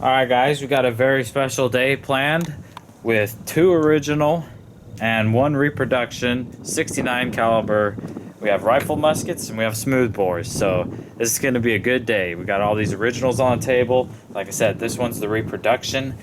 Alright guys, we got a very special day planned with 2 original and 1 reproduction 69 caliber. We have rifle muskets and we have smoothbores, so this is going to be a good day. We got all these originals on the table. Like I said, this one's the reproduction.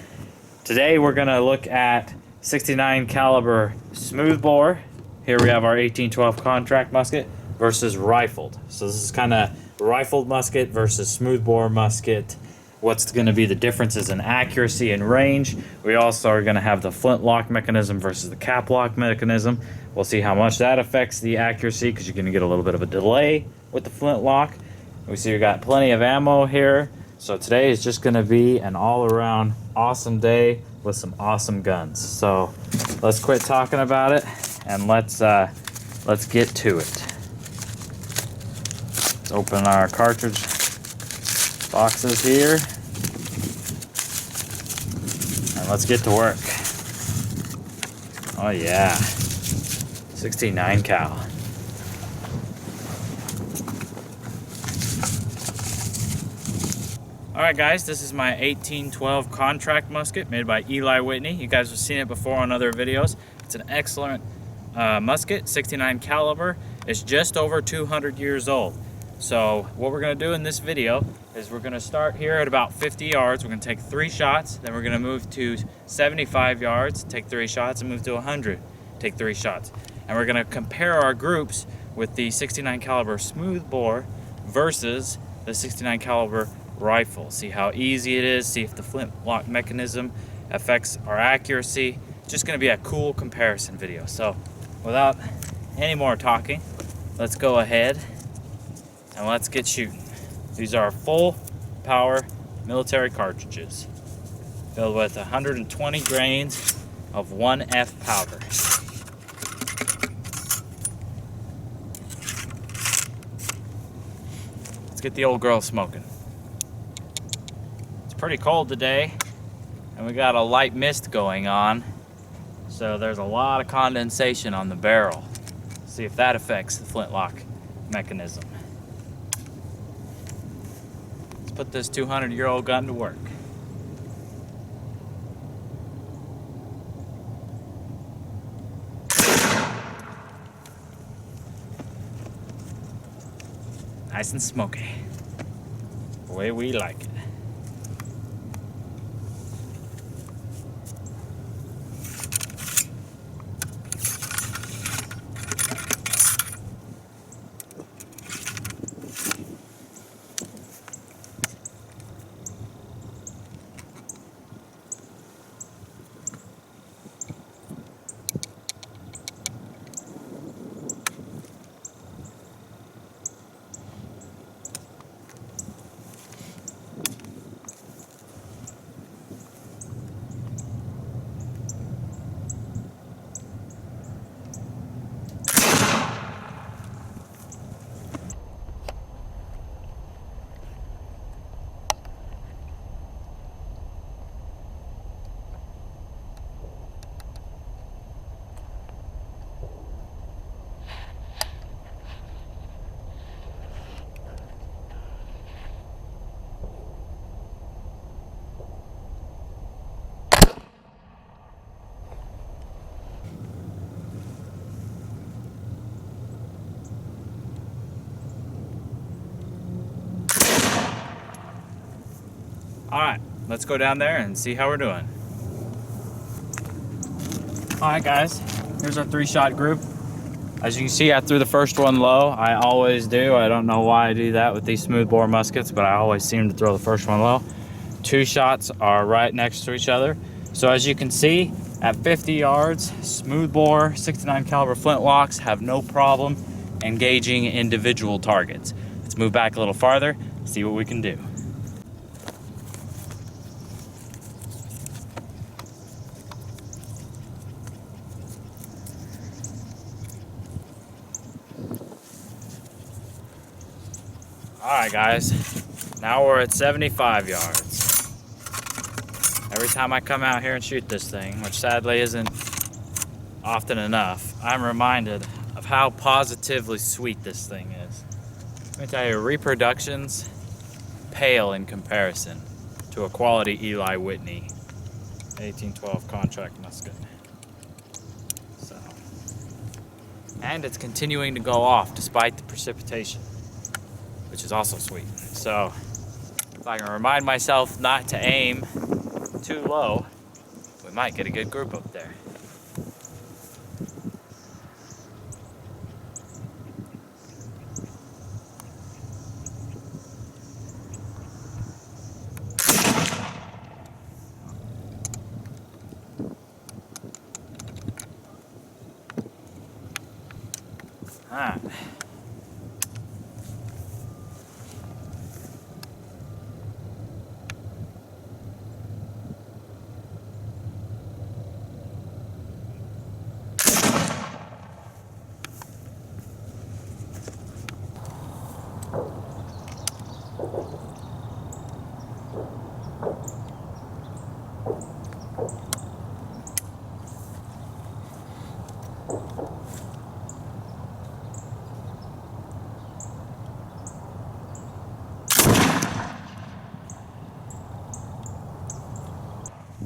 Today we're going to look at 69 caliber smoothbore. Here we have our 1812 contract musket versus rifled. So this is kind of rifled musket versus smoothbore musket. What's going to be the differences in accuracy and range. We also are going to have the flintlock mechanism versus the cap lock mechanism. We'll see how much that affects the accuracy because you're going to get a little bit of a delay with the flintlock. We see we got plenty of ammo here. So today is just going to be an all-around awesome day with some awesome guns. So let's quit talking about it and let's get to it. Let's open our cartridge boxes here and let's get to work. Oh yeah, 69 cal. Alright guys, this is my 1812 contract musket made by Eli Whitney. You guys have seen it before on other videos. It's an excellent musket, 69 caliber. It's just over 200 years old. So what we're going to do in this video is we're going to start here at about 50 yards. We're going to take 3 shots, then we're going to move to 75 yards, take 3 shots, and move to 100, take 3 shots. And we're going to compare our groups with the 69 caliber smoothbore versus the 69 caliber rifle. See how easy it is, see if the flintlock mechanism affects our accuracy. It's just going to be a cool comparison video. So without any more talking, let's go ahead and let's get shooting. These are full power military cartridges filled with 120 grains of 1F powder. Let's get the old girl smoking. It's pretty cold today and we got a light mist going on, so there's a lot of condensation on the barrel. See if that affects the flintlock mechanism. Put this 200-year-old gun to work. Nice and smoky, the way we like it. Alright, let's go down there and see how we're doing. Alright guys, here's our 3-shot group. As you can see, I threw the first one low. I always do. I don't know why I do that with these smoothbore muskets, but I always seem to throw the first one low. 2 shots are right next to each other. So as you can see, at 50 yards, smoothbore 69 caliber flintlocks have no problem engaging individual targets. Let's move back a little farther, see what we can do. Alright guys, now we're at 75 yards. Every time I come out here and shoot this thing, which sadly isn't often enough, I'm reminded of how positively sweet this thing is. Let me tell you, reproductions pale in comparison. to a quality Eli Whitney 1812 contract musket. So, and it's continuing to go off despite the precipitation, which is also sweet. So if I can remind myself not to aim too low, we might get a good group up there. Alright.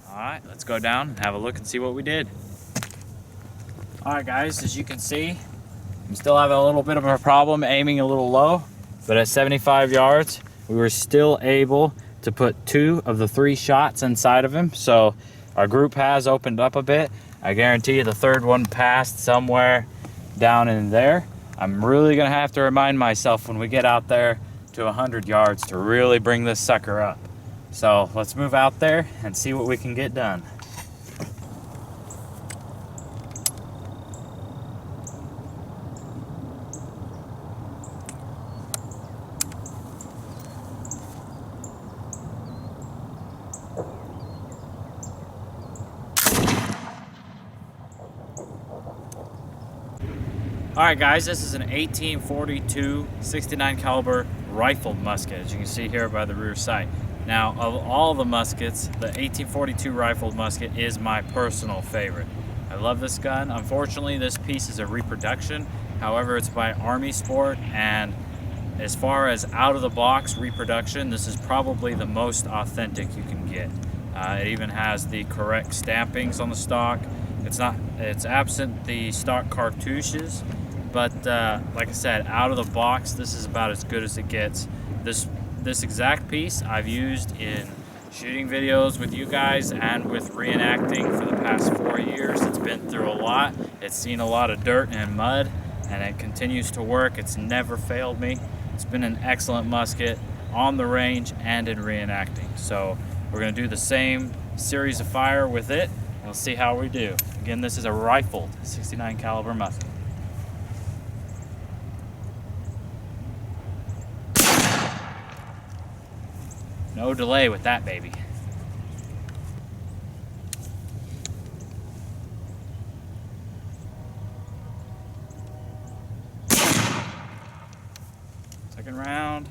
Alright, let's go down and have a look and see what we did. Alright guys, as you can see, I'm still having a little bit of a problem aiming a little low, but at 75 yards, we were still able to put 2 of the 3 shots inside of him. So our group has opened up a bit. I guarantee you the third one passed somewhere down in there. I'm really gonna have to remind myself when we get out there to 100 yards to really bring this sucker up. So let's move out there and see what we can get done. Alright guys, this is an 1842 69 caliber rifled musket, as you can see here by the rear sight. Now, of all the muskets, the 1842 rifled musket is my personal favorite. I love this gun. Unfortunately, this piece is a reproduction. However, it's by Army Sport, and as far as out of the box reproduction, this is probably the most authentic you can get. It even has the correct stampings on the stock. It's absent the stock cartouches, but like I said, out of the box, this is about as good as it gets. This exact piece I've used in shooting videos with you guys and with reenacting for the past 4 years. It's been through a lot. It's seen a lot of dirt and mud, and it continues to work. It's never failed me. It's been an excellent musket on the range and in reenacting. So we're gonna do the same series of fire with it, and we'll see how we do. Again, this is a rifled 69 caliber musket. No delay with that baby. Second round.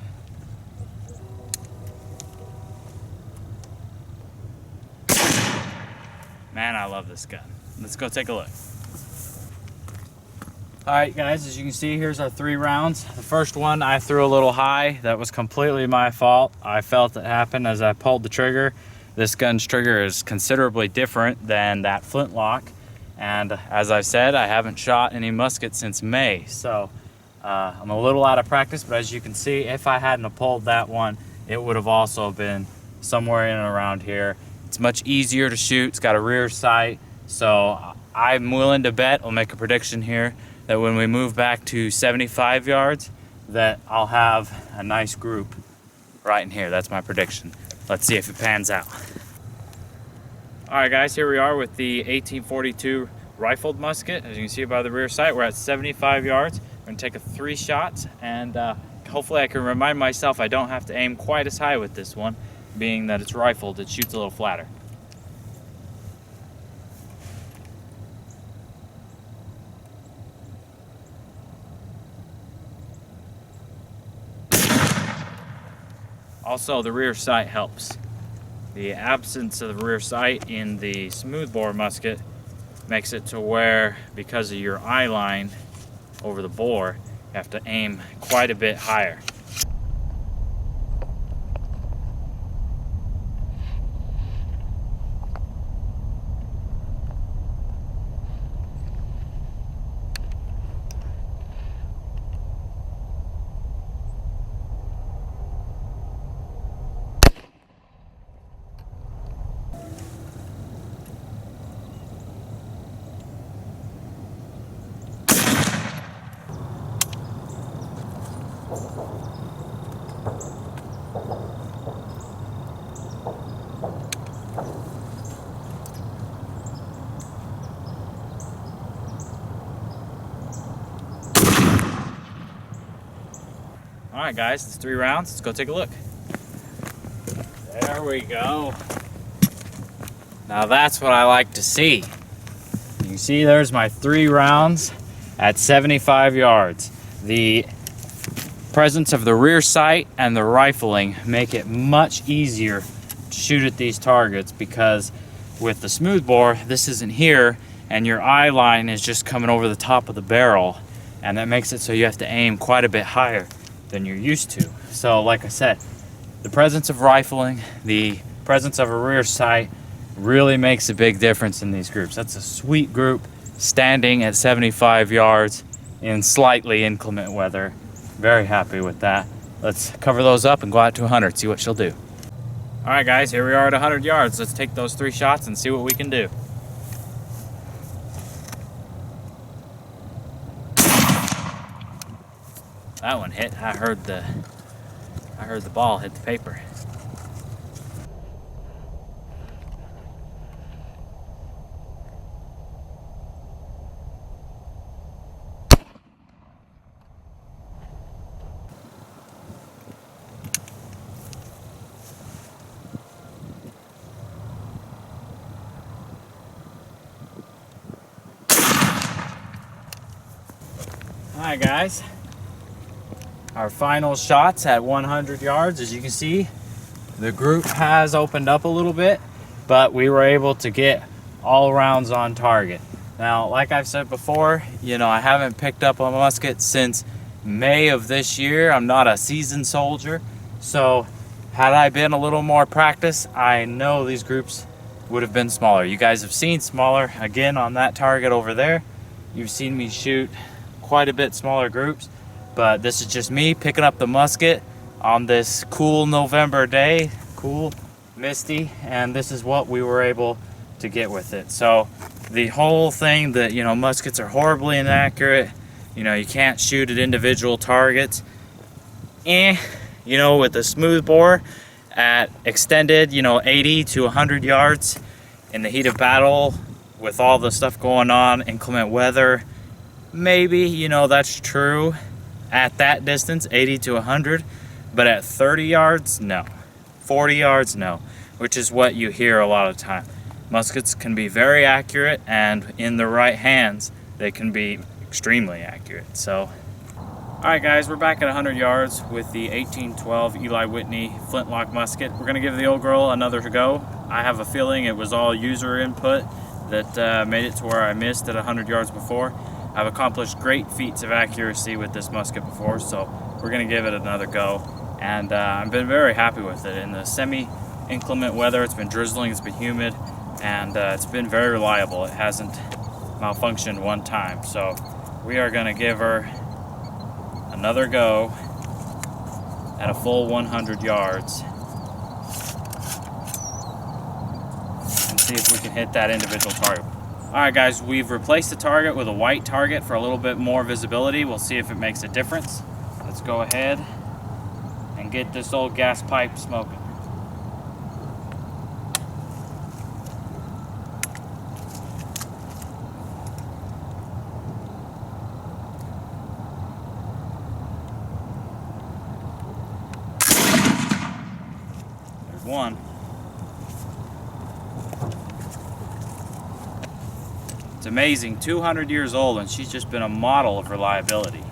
Man, I love this gun. Let's go take a look. Alright guys, as you can see, here's our 3 rounds. The first one I threw a little high. That was completely my fault. I felt it happen as I pulled the trigger. This gun's trigger is considerably different than that flintlock. And as I said, I haven't shot any muskets since May. So I'm a little out of practice, but as you can see, if I hadn't have pulled that one, it would have also been somewhere in and around here. It's much easier to shoot. It's got a rear sight. So I'm willing to bet, I'll make a prediction here, that when we move back to 75 yards, that I'll have a nice group right in here. That's my prediction. Let's see if it pans out. All right guys, here we are with the 1842 rifled musket. As you can see by the rear sight, we're at 75 yards. We're gonna take 3 shots, and hopefully I can remind myself I don't have to aim quite as high with this one, being that it's rifled, it shoots a little flatter. Also, the rear sight helps. The absence of the rear sight in the smoothbore musket makes it to where, because of your eye line over the bore, you have to aim quite a bit higher. Alright guys, it's 3 rounds. Let's go take a look. There we go. Now that's what I like to see. You can see there's my 3 rounds at 75 yards. The presence of the rear sight and the rifling make it much easier to shoot at these targets, because with the smoothbore, this isn't here and your eye line is just coming over the top of the barrel, and that makes it so you have to aim quite a bit higher than you're used to. So like I said, the presence of rifling, the presence of a rear sight really makes a big difference in these groups. That's a sweet group standing at 75 yards in slightly inclement weather. Very happy with that. Let's cover those up and go out to 100, see what she'll do. All right guys, here we are at 100 yards. Let's take those 3 shots and see what we can do. That one hit. I heard the ball hit the paper. Alright guys, our final shots at 100 yards. As you can see, the group has opened up a little bit, but we were able to get all rounds on target. Now, like I've said before, you know, I haven't picked up a musket since May of this year. I'm not a seasoned soldier, so had I been a little more practiced, I know these groups would have been smaller. You guys have seen smaller, again, on that target over there. You've seen me shoot quite a bit smaller groups, but this is just me picking up the musket on this cool November day, cool, misty, and this is what we were able to get with it. So the whole thing that, you know, muskets are horribly inaccurate, you know, you can't shoot at individual targets, you know, with the smoothbore at extended, you know, 80 to 100 yards in the heat of battle with all the stuff going on, inclement weather, maybe, you know, that's true at that distance, 80 to 100, but at 30 yards, no. 40 yards, no, which is what you hear a lot of time. Muskets can be very accurate, and in the right hands, they can be extremely accurate. So, all right guys, we're back at 100 yards with the 1812 Eli Whitney flintlock musket. We're gonna give the old girl another go. I have a feeling it was all user input that made it to where I missed at 100 yards before. I've accomplished great feats of accuracy with this musket before, so we're gonna give it another go. And I've been very happy with it. In the semi-inclement weather, it's been drizzling, it's been humid, and it's been very reliable. It hasn't malfunctioned one time. So we are gonna give her another go at a full 100 yards and see if we can hit that individual target. Alright guys, we've replaced the target with a white target for a little bit more visibility. We'll see if it makes a difference. Let's go ahead and get this old gas pipe smoking. There's one. It's amazing, 200 years old, and she's just been a model of reliability.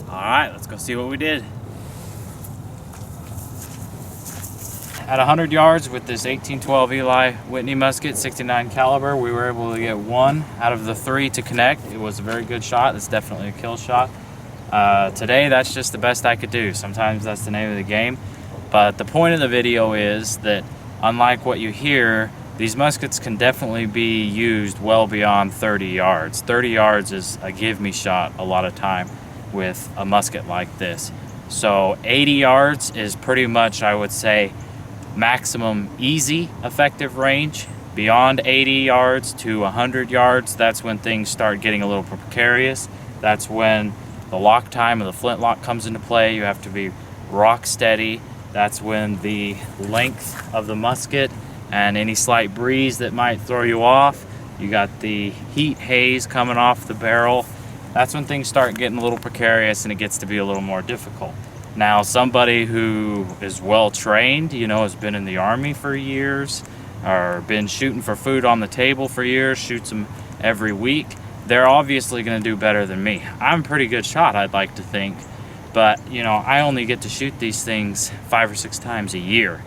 Alright, let's go see what we did. At 100 yards with this 1812 Eli Whitney musket, 69 caliber, we were able to get 1 out of the 3 to connect. It was a very good shot. It's definitely a kill shot. Today, that's just the best I could do. Sometimes that's the name of the game. But the point of the video is that, unlike what you hear these muskets can definitely be used well beyond 30 yards. 30 yards is a give me shot a lot of time with a musket like this. So 80 yards is pretty much, I would say, maximum easy effective range. Beyond 80 yards to 100 yards, that's when things start getting a little precarious. That's when the lock time of the flintlock comes into play. You have to be rock steady. That's when the length of the musket and any slight breeze that might throw you off. You got the heat haze coming off the barrel. That's when things start getting a little precarious and it gets to be a little more difficult. Now, somebody who is well trained, you know, has been in the Army for years, or been shooting for food on the table for years, shoots them every week, they're obviously going to do better than me. I'm a pretty good shot, I'd like to think, but you know, I only get to shoot these things 5 or 6 times a year.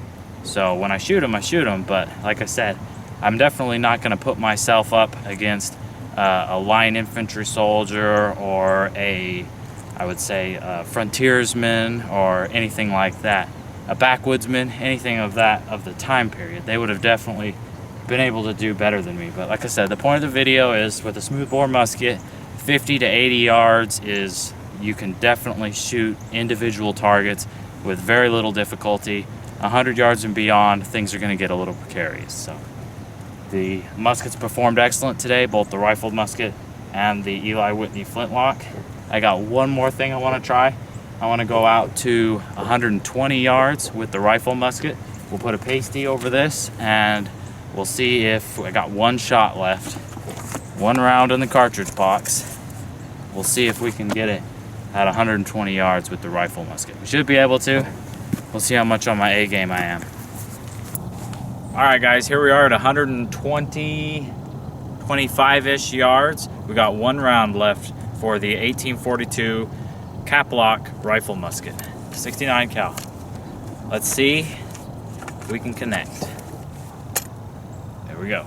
So when I shoot them, but like I said, I'm definitely not going to put myself up against a line infantry soldier or I would say a frontiersman or anything like that. A backwoodsman, anything of the time period. They would have definitely been able to do better than me. But like I said, the point of the video is with a smoothbore musket, 50 to 80 yards is, you can definitely shoot individual targets with very little difficulty. 100 yards and beyond, things are going to get a little precarious. So the muskets performed excellent today, both the rifled musket and the Eli Whitney flintlock. I got one more thing I want to try. I want to go out to 120 yards with the rifle musket. We'll put a pasty over this and we'll see if I got one shot left. One round in the cartridge box. We'll see if we can get it at 120 yards with the rifle musket. We should be able to. We'll see how much on my A game I am. All right, guys, here we are at 120, 25-ish yards. We got one round left for the 1842 cap lock rifle musket, 69 cal. Let's see if we can connect. There we go.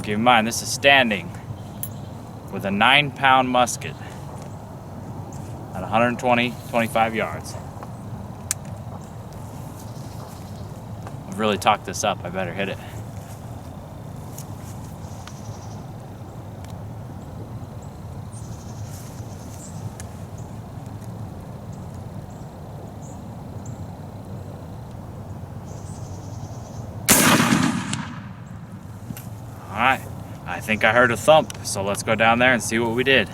Keep in mind, this is standing with a 9-pound musket at 120, 25 yards. I've really talked this up. I better hit it. Alright, I think I heard a thump, so let's go down there and see what we did.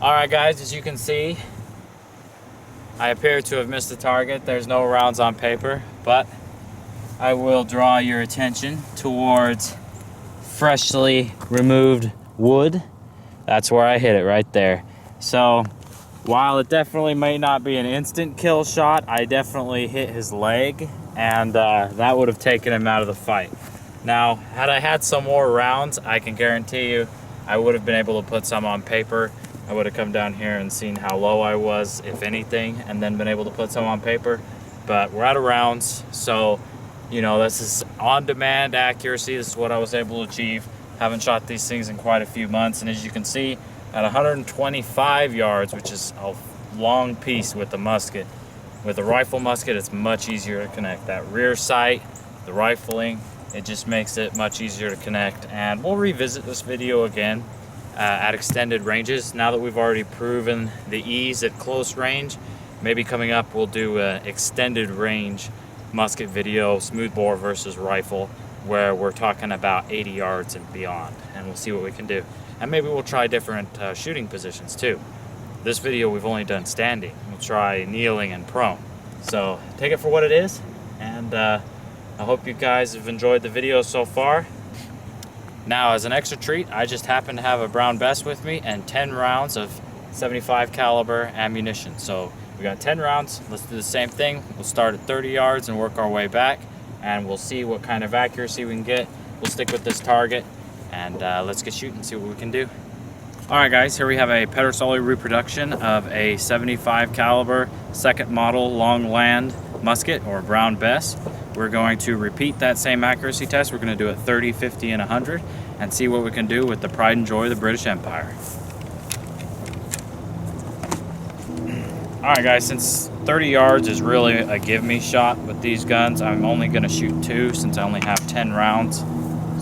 Alright guys, as you can see, I appear to have missed the target. There's no rounds on paper, but I will draw your attention towards freshly removed wood. That's where I hit it, right there. So while it definitely may not be an instant kill shot, I definitely hit his leg, and that would have taken him out of the fight. Now, had I had some more rounds, I can guarantee you I would have been able to put some on paper. I would have come down here and seen how low I was, if anything, and then been able to put some on paper. But we're out of rounds, so, you know, this is on-demand accuracy. This is what I was able to achieve. Haven't shot these things in quite a few months, and as you can see, at 125 yards, which is a long piece with the musket, with the rifle musket, it's much easier to connect. That rear sight, the rifling, it just makes it much easier to connect. And we'll revisit this video again at extended ranges. Now that we've already proven the ease at close range, maybe coming up we'll do an extended range musket video, smoothbore versus rifle, where we're talking about 80 yards and beyond, and we'll see what we can do. And maybe we'll try different shooting positions too. This video we've only done standing. We'll try kneeling and prone. So take it for what it is, and I hope you guys have enjoyed the video so far. Now, as an extra treat, I just happen to have a brown Bess with me and 10 rounds of 75 caliber ammunition. So we got 10 rounds. Let's do the same thing. We'll start at 30 yards and work our way back, and we'll see what kind of accuracy we can get. We'll stick with this target, and let's get shooting, see what we can do. Alright guys, here we have a Pedersoli reproduction of a 75 caliber second model long land musket or brown Bess. We're going to repeat that same accuracy test. We're going to do it 30, 50, and 100 and see what we can do with the pride and joy of the British Empire. Alright guys, since 30 yards is really a give me shot with these guns, I'm only going to shoot 2 since I only have 10 rounds.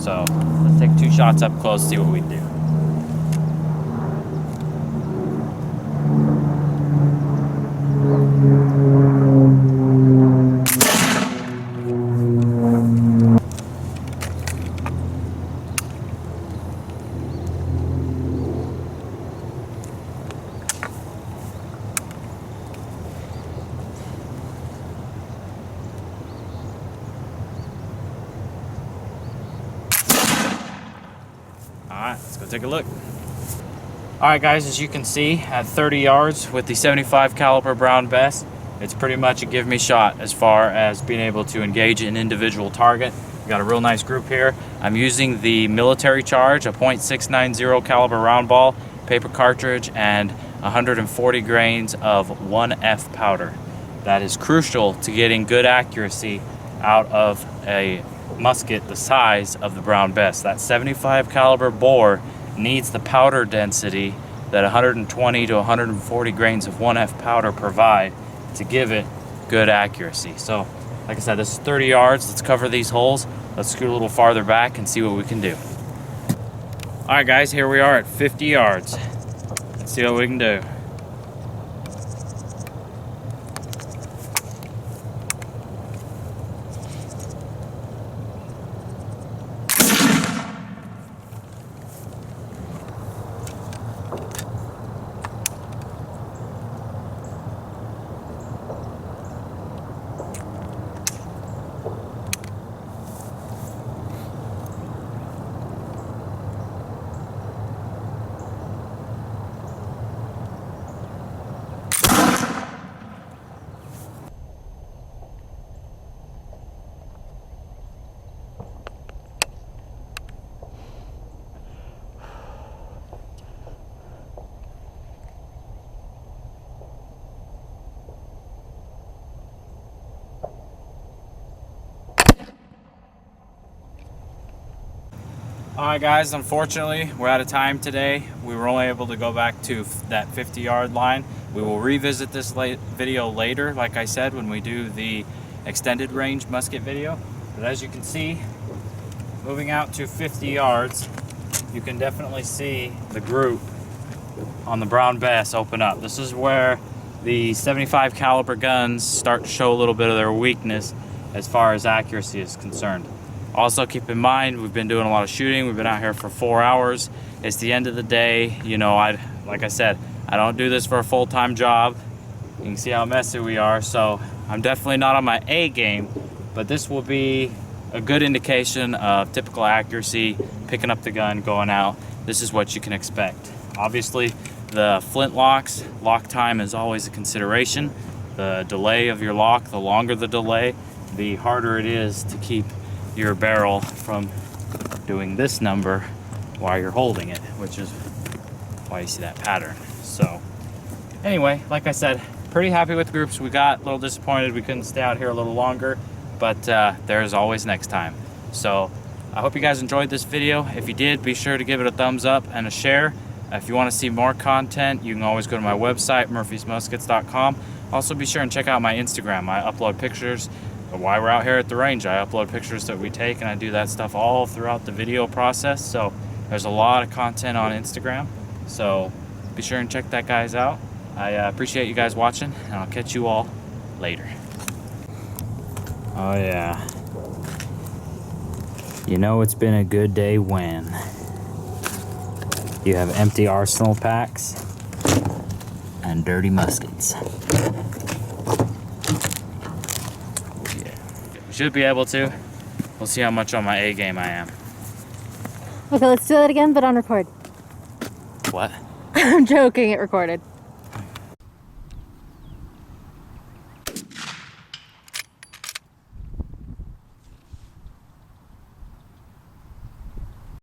So let's take 2 shots up close, see what we do. Alright, let's go take a look. Alright guys, as you can see, at 30 yards with the 75 caliber brown Bess, it's pretty much a give me shot as far as being able to engage an individual target. We got a real nice group here. I'm using the military charge, a .690 caliber round ball, paper cartridge, and 140 grains of 1F powder. That is crucial to getting good accuracy out of a musket the size of the brown Bess. That 75 caliber bore needs the powder density that 120 to 140 grains of 1F powder provide to give it good accuracy. So like I said, this is 30 yards. Let's cover these holes. Let's scoot a little farther back and see what we can do. All right guys, here we are at 50 yards. Let's see what we can do. Alright guys, unfortunately we're out of time today. We were only able to go back to that 50-yard line. We will revisit this video later, like I said, when we do the extended range musket video. But as you can see, moving out to 50 yards, you can definitely see the group on the brown Bess open up. This is where the 75 caliber guns start to show a little bit of their weakness as far as accuracy is concerned. Also keep in mind, we've been doing a lot of shooting. We've been out here for 4 hours. It's the end of the day. You know, like I said, I don't do this for a full-time job. You can see how messy we are, so I'm definitely not on my A game, but this will be a good indication of typical accuracy, picking up the gun, going out. This is what you can expect. Obviously, the flintlocks, lock time is always a consideration. The delay of your lock, the longer the delay, the harder it is to keep your barrel from doing this number while you're holding it, which is why you see that pattern. So anyway, like I said, pretty happy with the groups we got. A little disappointed we couldn't stay out here a little longer, but there's always next time. So I hope you guys enjoyed this video. If you did, be sure to give it a thumbs up and a share. If you want to see more content, you can always go to my website, murphysmuskets.com. Also be sure and check out my Instagram. I upload pictures while we're out here at the range. I upload pictures that we take, and I do that stuff all throughout the video process. So there's a lot of content on Instagram, so be sure and check that guys out. I appreciate you guys watching, and I'll catch you all later. Oh yeah, you know it's been a good day when you have empty arsenal packs and dirty muskets. Should be able to. We'll see how much on my A game I am. Okay, let's do that again, but on record. What? I'm joking, it recorded.